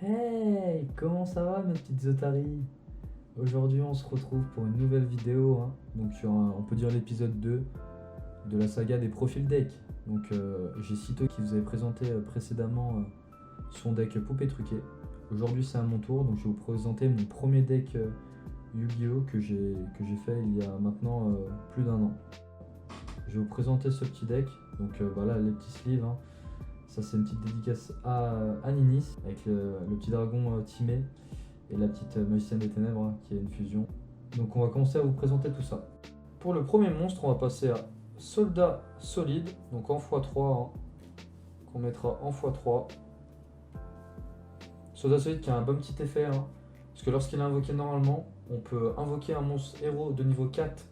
Hey, comment ça va mes petites otaries? Aujourd'hui on se retrouve pour une nouvelle vidéo, hein. Donc sur on peut dire l'épisode 2 de la saga des profils deck. Donc j'ai Cito qui vous avait présenté précédemment son deck Poupée Truquée. Aujourd'hui c'est à mon tour, donc je vais vous présenter mon premier deck Yu-Gi-Oh que j'ai fait il y a maintenant plus d'un an. Je vais vous présenter ce petit deck, donc voilà les petits sleeves, hein. Ça c'est une petite dédicace à Ninis avec le petit dragon Timé et la petite magicienne des ténèbres, hein, qui est une fusion. Donc on va commencer à vous présenter tout ça. Pour le premier monstre, on va passer à Soldat Solide, donc en x3, hein, qu'on mettra en x3. Soldat Solide qui a un bon petit effet, hein, parce que lorsqu'il est invoqué normalement, on peut invoquer un monstre héros de niveau 4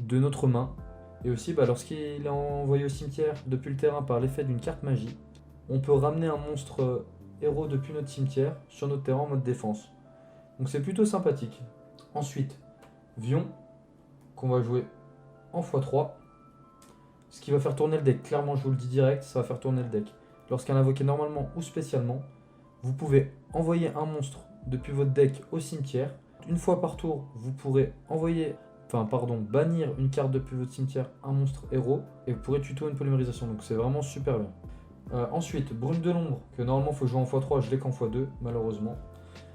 de notre main. Et aussi lorsqu'il est envoyé au cimetière depuis le terrain par l'effet d'une carte magie, on peut ramener un monstre héros depuis notre cimetière sur notre terrain en mode défense. Donc c'est plutôt sympathique. Ensuite, Vion, qu'on va jouer en x3. Ce qui va faire tourner le deck, clairement je vous le dis direct, ça va faire tourner le deck. Lorsqu'un invoqué normalement ou spécialement, vous pouvez envoyer un monstre depuis votre deck au cimetière. Une fois par tour, vous pourrez bannir une carte depuis votre cimetière, un monstre héros, et vous pourrez tuto une polymérisation, donc c'est vraiment super bien. Ensuite, Brume de l'ombre, que normalement il faut jouer en x3, je l'ai qu'en x2, malheureusement.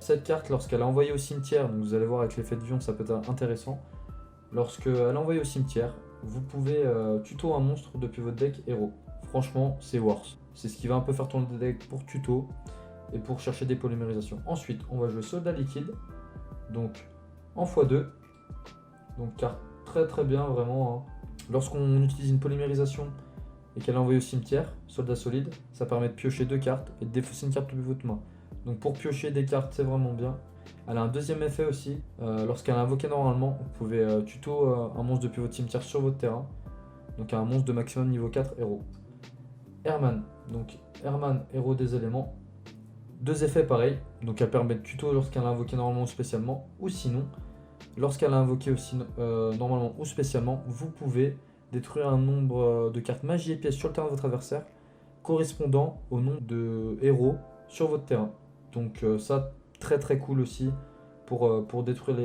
Cette carte, lorsqu'elle est envoyée au cimetière, donc vous allez voir avec l'effet de Vion, ça peut être intéressant. Lorsqu'elle est envoyée au cimetière, vous pouvez tuto un monstre depuis votre deck héros. Franchement, c'est worth. C'est ce qui va un peu faire tourner le deck pour tuto et pour chercher des polymérisations. Ensuite, on va jouer Soldat Liquide, donc en x2. Donc carte très très bien, vraiment, hein. Lorsqu'on utilise une polymérisation et qu'elle est envoyée au cimetière, Soldat Solide, ça permet de piocher 2 cartes et de défausser une carte depuis votre main. Donc pour piocher des cartes, c'est vraiment bien. Elle a un deuxième effet aussi, lorsqu'elle est invoquée normalement, vous pouvez tuto un monstre depuis votre cimetière sur votre terrain. Donc un monstre de maximum niveau 4 héros. Herman, donc Herman, héros des éléments. 2 effets pareils, donc elle permet de tuto lorsqu'elle est invoquée normalement ou spécialement, ou sinon, lorsqu'elle est invoquée aussi normalement ou spécialement, vous pouvez détruire un nombre de cartes magie et pièces sur le terrain de votre adversaire correspondant au nombre de héros sur votre terrain. Donc ça, très très cool aussi pour détruire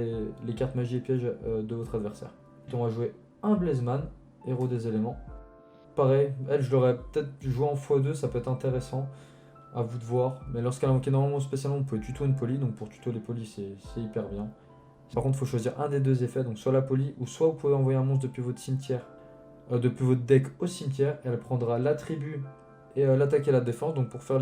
les cartes magie et pièges de votre adversaire. On va jouer un Blazeman, héros des éléments. Pareil, elle je l'aurais peut-être joué en x2, ça peut être intéressant, à vous de voir. Mais lorsqu'elle est invoquée normalement spécialement, vous pouvez tuto une poly, donc pour tuto les polys c'est hyper bien. Par contre, il faut choisir un des deux effets, donc soit la poly, ou soit vous pouvez envoyer un monstre depuis votre cimetière, depuis votre deck au cimetière, et elle prendra l'attribut et l'attaque et la défense. Donc pour faire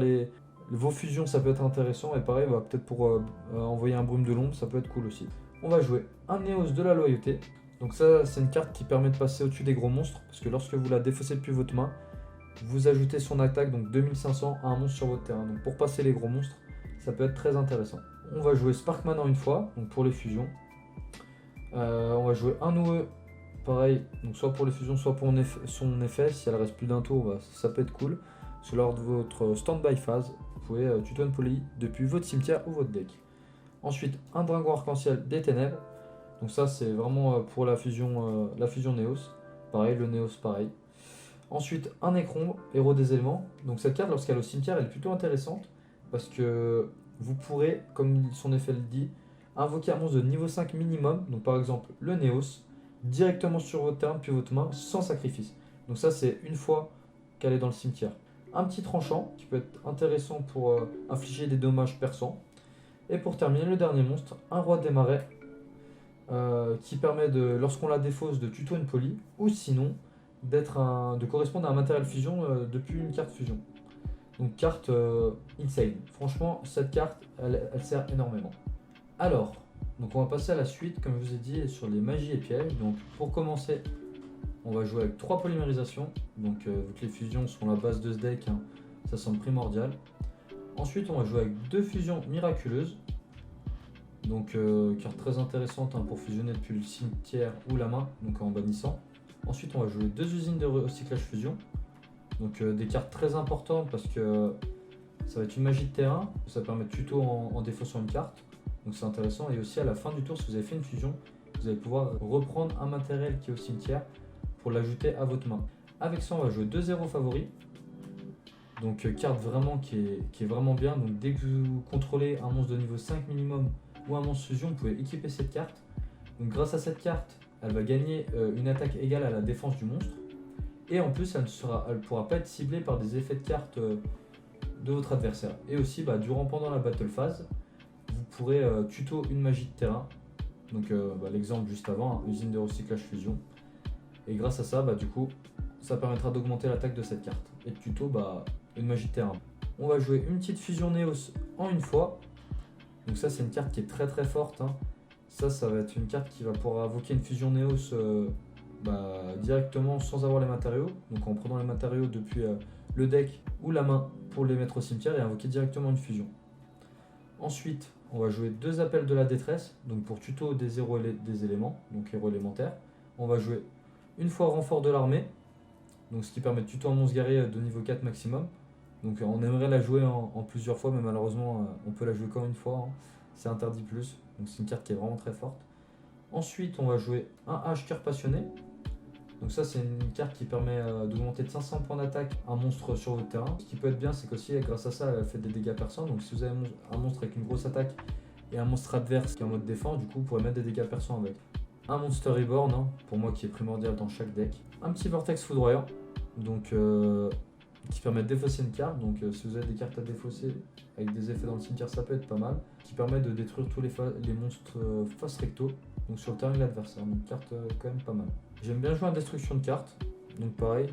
vos fusions, ça peut être intéressant, et pareil, peut-être pour envoyer un Brume de l'ombre, ça peut être cool aussi. On va jouer un Néos de la loyauté. Donc ça, c'est une carte qui permet de passer au-dessus des gros monstres, parce que lorsque vous la défaussez depuis votre main, vous ajoutez son attaque, donc 2500, à un monstre sur votre terrain. Donc pour passer les gros monstres, ça peut être très intéressant. On va jouer Sparkman en une fois, donc pour les fusions. On va jouer un OE, pareil, donc soit pour les fusions, soit pour son effet. Si elle reste plus d'un tour, ça peut être cool. Parce que lors de votre stand-by phase, vous pouvez tuto une poly depuis votre cimetière ou votre deck. Ensuite, un dragon arc-en-ciel des ténèbres. Donc ça, c'est vraiment pour la fusion Néos. Pareil, le Néos, pareil. Ensuite, un Nécrombe, héros des éléments. Donc cette carte, lorsqu'elle est au cimetière, elle est plutôt intéressante. Parce que vous pourrez, comme son effet le dit, invoquer un monstre de niveau 5 minimum. Donc par exemple, le Néos, directement sur votre terrain depuis votre main, sans sacrifice. Donc ça, c'est une fois qu'elle est dans le cimetière. Un petit tranchant, qui peut être intéressant pour infliger des dommages perçants. Et pour terminer, le dernier monstre, un roi des marais, qui permet, lorsqu'on la défausse, de tuto une poly, ou sinon de correspondre à un matériel fusion depuis une carte fusion. Donc carte insane. Franchement, cette carte, elle sert énormément. Alors, donc on va passer à la suite, comme je vous ai dit, sur les magies et pièges. Donc pour commencer, on va jouer avec 3 polymérisations. Donc vu que les fusions sont la base de ce deck, hein, ça semble primordial. Ensuite, on va jouer avec 2 fusions miraculeuses. Donc carte très intéressante, hein, pour fusionner depuis le cimetière ou la main, donc en bannissant. Ensuite, on va jouer 2 usines de recyclage fusion. Donc des cartes très importantes parce que ça va être une magie de terrain, ça permet de tuto en défaut sur une carte. Donc c'est intéressant. Et aussi à la fin du tour, si vous avez fait une fusion, vous allez pouvoir reprendre un matériel qui est au cimetière pour l'ajouter à votre main. Avec ça, on va jouer 2 zéros favoris. Donc carte vraiment qui est vraiment bien. Donc dès que vous contrôlez un monstre de niveau 5 minimum ou un monstre fusion, vous pouvez équiper cette carte. Donc grâce à cette carte, elle va gagner une attaque égale à la défense du monstre. Et en plus, elle ne pourra pas être ciblée par des effets de carte de votre adversaire. Et aussi, pendant la battle phase, vous pourrez tuto une magie de terrain. Donc l'exemple juste avant, hein, usine de recyclage fusion. Et grâce à ça, du coup, ça permettra d'augmenter l'attaque de cette carte. Et de tuto, une magie de terrain. On va jouer une petite fusion Néos en une fois. Donc ça, c'est une carte qui est très très forte, hein. Ça va être une carte qui va pouvoir invoquer une fusion Néos directement sans avoir les matériaux. Donc en prenant les matériaux depuis le deck ou la main pour les mettre au cimetière et invoquer directement une fusion. Ensuite, on va jouer 2 appels de la détresse, donc pour tuto des héros des éléments, donc héros élémentaires. On va jouer une fois renfort de l'armée, donc ce qui permet de tuto un monstre guerrier de niveau 4 maximum. Donc on aimerait la jouer en plusieurs fois, mais malheureusement on peut la jouer qu'en une fois, hein. C'est interdit plus, donc c'est une carte qui est vraiment très forte. Ensuite, on va jouer un H cœur passionné. Donc ça, c'est une carte qui permet d'augmenter de 500 points d'attaque un monstre sur votre terrain. Ce qui peut être bien, c'est qu'aussi grâce à ça, elle fait des dégâts perçants. Donc si vous avez un monstre avec une grosse attaque et un monstre adverse qui est en mode défense, du coup vous pourrez mettre des dégâts perçants avec. Un Monster Reborn, hein, pour moi qui est primordial dans chaque deck. Un petit Vortex Foudroyant, donc qui permet de défausser une carte. Donc si vous avez des cartes à défausser avec des effets dans le cimetière, ça peut être pas mal. Qui permet de détruire tous les monstres face recto, donc sur le terrain de l'adversaire. Donc carte quand même pas mal. J'aime bien jouer en destruction de cartes, donc pareil,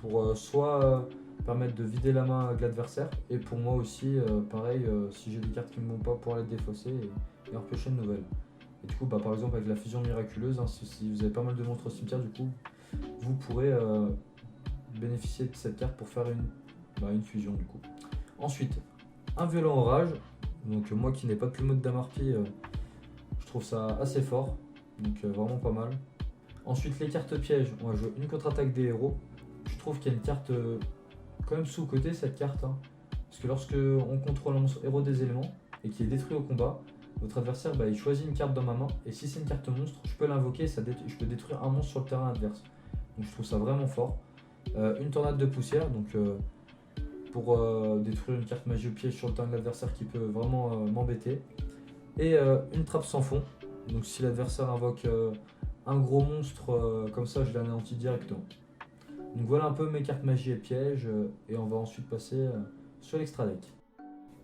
pour soit permettre de vider la main de l'adversaire, et pour moi aussi, pareil, si j'ai des cartes qui ne vont pas, pouvoir les défausser et repiocher une nouvelle. Et du coup, par exemple, avec la fusion miraculeuse, hein, si vous avez pas mal de monstres au cimetière, du coup, vous pourrez bénéficier de cette carte pour faire une fusion, du coup. Ensuite, un violent orage, donc moi qui n'ai pas de plumeau de Damarpi, je trouve ça assez fort, donc vraiment pas mal. Ensuite, les cartes pièges, on va jouer une contre-attaque des héros. Je trouve qu'il y a une carte quand même sous-cotée, cette carte, hein, parce que lorsque on contrôle un monstre héros des éléments et qui est détruit au combat, votre adversaire il choisit une carte dans ma main, et si c'est une carte monstre, je peux l'invoquer, je peux détruire un monstre sur le terrain adverse. Donc je trouve ça vraiment fort. Une tornade de poussière, donc pour détruire une carte magie au piège sur le terrain de l'adversaire qui peut vraiment m'embêter. Et une trappe sans fond, donc si l'adversaire invoque un gros monstre comme ça, je l'anéantis directement. Donc voilà un peu mes cartes magie et pièges, et on va ensuite passer sur l'extra deck.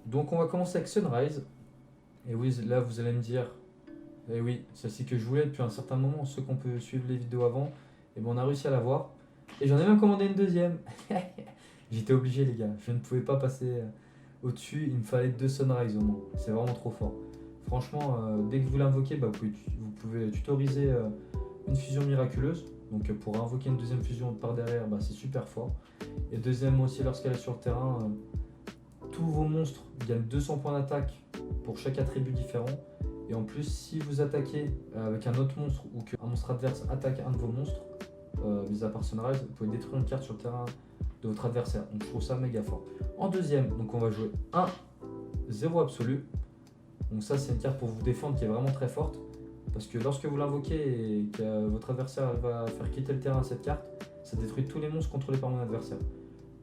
Donc on va commencer avec Sunrise. Et oui, là vous allez me dire, et oui, celle-ci que je voulais depuis un certain moment, ceux qu'on peut suivre les vidéos avant, et on a réussi à l'avoir. Et j'en ai même commandé une deuxième. J'étais obligé les gars, je ne pouvais pas passer au-dessus, il me fallait 2 Sunrise au moins, c'est vraiment trop fort. Franchement, dès que vous l'invoquez, vous pouvez tutoriser une fusion miraculeuse. Donc pour invoquer une deuxième fusion par derrière, c'est super fort. Et deuxièmement aussi, lorsqu'elle est sur le terrain, tous vos monstres gagnent 200 points d'attaque pour chaque attribut différent. Et en plus, si vous attaquez avec un autre monstre ou qu'un monstre adverse attaque un de vos monstres, mis à part Sunrise, vous pouvez détruire une carte sur le terrain de votre adversaire. Donc je trouve ça méga fort. En deuxième, donc on va jouer 1-0 absolu. Donc ça, c'est une carte pour vous défendre qui est vraiment très forte. Parce que lorsque vous l'invoquez et que votre adversaire va faire quitter le terrain à cette carte, ça détruit tous les monstres contrôlés par mon adversaire.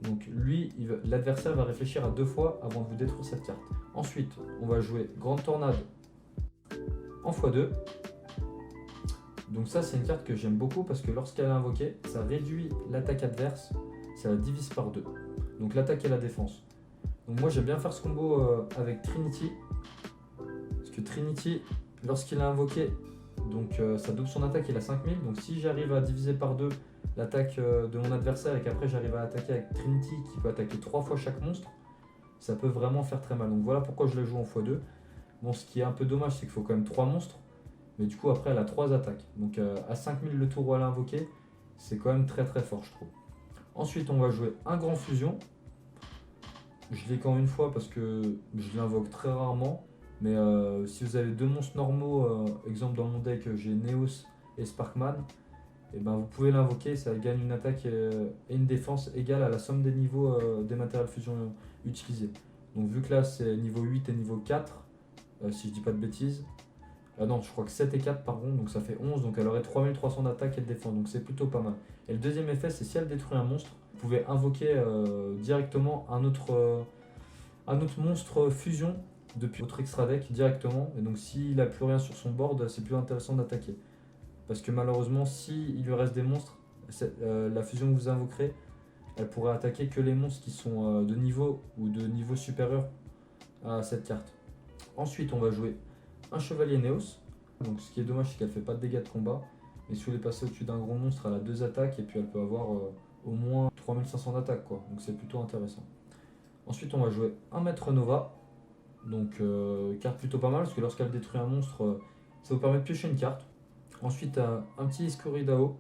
Donc lui, l'adversaire va réfléchir à 2 fois avant de vous détruire cette carte. Ensuite, on va jouer Grande Tornade en x2. Donc ça, c'est une carte que j'aime beaucoup parce que lorsqu'elle est invoquée, ça réduit l'attaque adverse, ça la divise par 2. Donc l'attaque et la défense. Donc moi, j'aime bien faire ce combo avec Trinity. Parce que Trinity, lorsqu'il est invoqué, donc ça double son attaque, il a 5000. Donc si j'arrive à diviser par 2 l'attaque de mon adversaire et qu'après j'arrive à attaquer avec Trinity qui peut attaquer 3 fois chaque monstre, ça peut vraiment faire très mal. Donc voilà pourquoi je le joue en x2. Bon, ce qui est un peu dommage, c'est qu'il faut quand même 3 monstres. Mais du coup, après, elle a 3 attaques. Donc à 5000 le tour où elle est invoquée, c'est quand même très très fort, je trouve. Ensuite, on va jouer un grand fusion. Je l'ai qu'en une fois parce que je l'invoque très rarement. Mais si vous avez 2 monstres normaux, exemple dans mon deck, j'ai Neos et Sparkman, et vous pouvez l'invoquer, ça gagne une attaque et une défense égale à la somme des niveaux des matériels fusion utilisés. Donc vu que là c'est niveau 8 et niveau 4, si je dis pas de bêtises, non je crois que 7 et 4 par contre, donc ça fait 11, donc elle aurait 3300 d'attaque et de défense, donc c'est plutôt pas mal. Et le deuxième effet, c'est si elle détruit un monstre, pouvez invoquer directement un autre monstre fusion depuis votre extra deck directement. Et donc s'il n'a plus rien sur son board, c'est plus intéressant d'attaquer. Parce que malheureusement, s'il lui reste des monstres, la fusion que vous invoquerez, elle pourrait attaquer que les monstres qui sont de niveau ou de niveau supérieur à cette carte. Ensuite, on va jouer un chevalier Néos. Donc ce qui est dommage, c'est qu'elle fait pas de dégâts de combat. Mais si vous voulez passer au-dessus d'un gros monstre, elle a 2 attaques et puis elle peut avoir au moins 3500 d'attaque, quoi. Donc c'est plutôt intéressant. Ensuite, on va jouer un maître Nova. Donc carte plutôt pas mal parce que lorsqu'elle détruit un monstre, ça vous permet de piocher une carte. Ensuite, un petit Escuridao.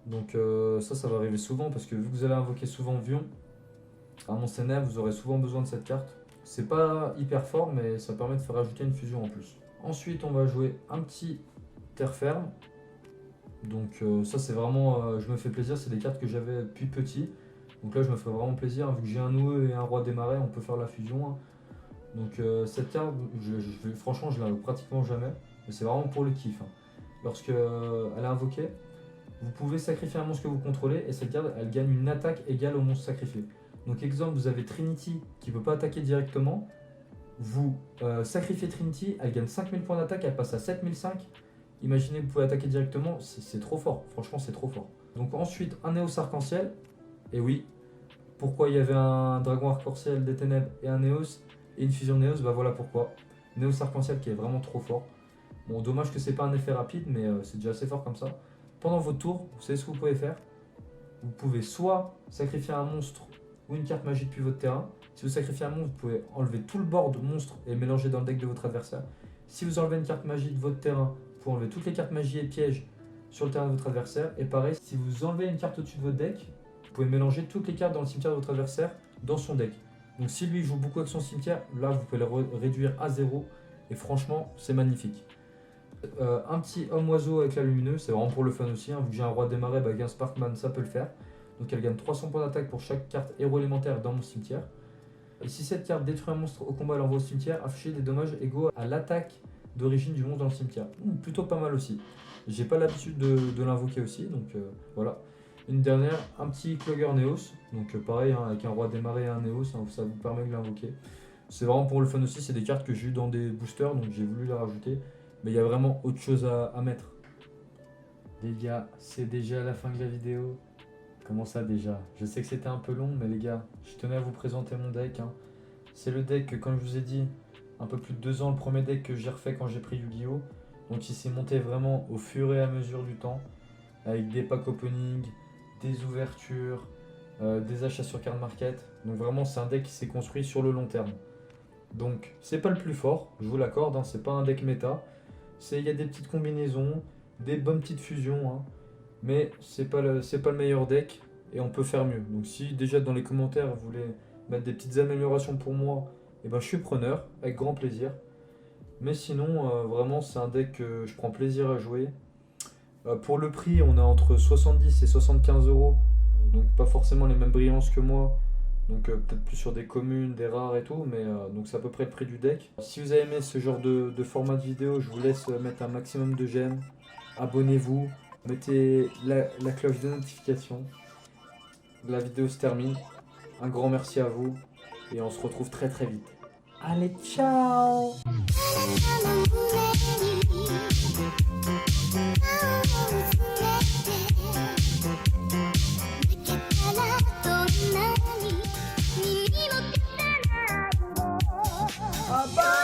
Donc ça va arriver souvent parce que vu que vous allez invoquer souvent Vion, à Monstre Ténèbres, vous aurez souvent besoin de cette carte. C'est pas hyper fort, mais ça permet de faire ajouter une fusion en plus. Ensuite, on va jouer un petit Terre Ferme. Donc ça c'est vraiment, je me fais plaisir, c'est des cartes que j'avais depuis petit. Donc là je me fais vraiment plaisir, hein, vu que j'ai un Noueux et un Roi des Marais, on peut faire la fusion. Hein. Donc cette carte, franchement je la pratiquement jamais, mais c'est vraiment pour le kiff. Hein. Lorsque elle est invoquée, vous pouvez sacrifier un monstre que vous contrôlez et cette carte elle gagne une attaque égale au monstre sacrifié. Donc exemple, vous avez Trinity qui ne peut pas attaquer directement, vous sacrifiez Trinity, elle gagne 5000 points d'attaque, elle passe à 7005. Imaginez que vous pouvez attaquer directement, c'est trop fort, franchement c'est trop fort. Donc ensuite un Néos Arc-en-Ciel, et oui, pourquoi il y avait un Dragon Arc-en-Ciel des Ténèbres et un Néos et une fusion Néos, bah voilà pourquoi. Néos Arc-en-Ciel qui est vraiment trop fort. Bon, dommage que c'est pas un effet rapide, mais c'est déjà assez fort comme ça. Pendant votre tour, vous savez ce que vous pouvez faire? Vous pouvez soit sacrifier un monstre ou une carte magique depuis votre terrain. Si vous sacrifiez un monstre, vous pouvez enlever tout le board monstre et mélanger dans le deck de votre adversaire. Si vous enlevez une carte magie de votre terrain, vous pouvez enlever toutes les cartes magie et pièges sur le terrain de votre adversaire. Et pareil, si vous enlevez une carte au-dessus de votre deck, vous pouvez mélanger toutes les cartes dans le cimetière de votre adversaire dans son deck. Donc si lui joue beaucoup avec son cimetière, là vous pouvez le réduire à 0. Et franchement, c'est magnifique. Un petit homme-oiseau avec la lumineuse, c'est vraiment pour le fun aussi. Hein. Vu que j'ai un Roi des Marais, bah, avec un Sparkman, ça peut le faire. Donc elle gagne 300 points d'attaque pour chaque carte héros élémentaire dans mon cimetière. Et si cette carte détruit un monstre au combat et l'envoie au cimetière, affichez des dommages égaux à l'attaque d'origine du monstre dans le cimetière. Plutôt pas mal aussi. J'ai pas l'habitude de l'invoquer aussi, donc voilà. Une dernière, un petit Clogger Néos. Donc pareil, hein, avec un Roi des Marais et un Néos, hein, ça vous permet de l'invoquer. C'est vraiment pour le fun aussi, c'est des cartes que j'ai eu dans des boosters, donc j'ai voulu les rajouter. Mais il y a vraiment autre chose à mettre. Les gars, c'est déjà la fin de la vidéo. Comment ça déjà? Je sais que c'était un peu long, mais les gars, je tenais à vous présenter mon deck. Hein. C'est le deck, comme je vous ai dit, un peu plus de 2 ans, le premier deck que j'ai refait quand j'ai pris Yu-Gi-Oh! Donc il s'est monté vraiment au fur et à mesure du temps, avec des packs opening, des ouvertures, des achats sur card market. Donc vraiment c'est un deck qui s'est construit sur le long terme. Donc c'est pas le plus fort, je vous l'accorde, hein, c'est pas un deck méta. Il y a des petites combinaisons, des bonnes petites fusions, hein, mais c'est pas le meilleur deck et on peut faire mieux. Donc si déjà dans les commentaires vous voulez mettre des petites améliorations pour moi, et ben je suis preneur, avec grand plaisir. Mais sinon, vraiment c'est un deck que je prends plaisir à jouer. Pour le prix, on est entre 70 et 75 euros, donc pas forcément les mêmes brillances que moi. Donc peut-être plus sur des communes, des rares et tout, mais donc c'est à peu près le prix du deck. Si vous avez aimé ce genre de format de vidéo, je vous laisse mettre un maximum de j'aime. Abonnez-vous, mettez la cloche de notification. La vidéo se termine. Un grand merci à vous et on se retrouve très très vite. Allez, ciao! Bye.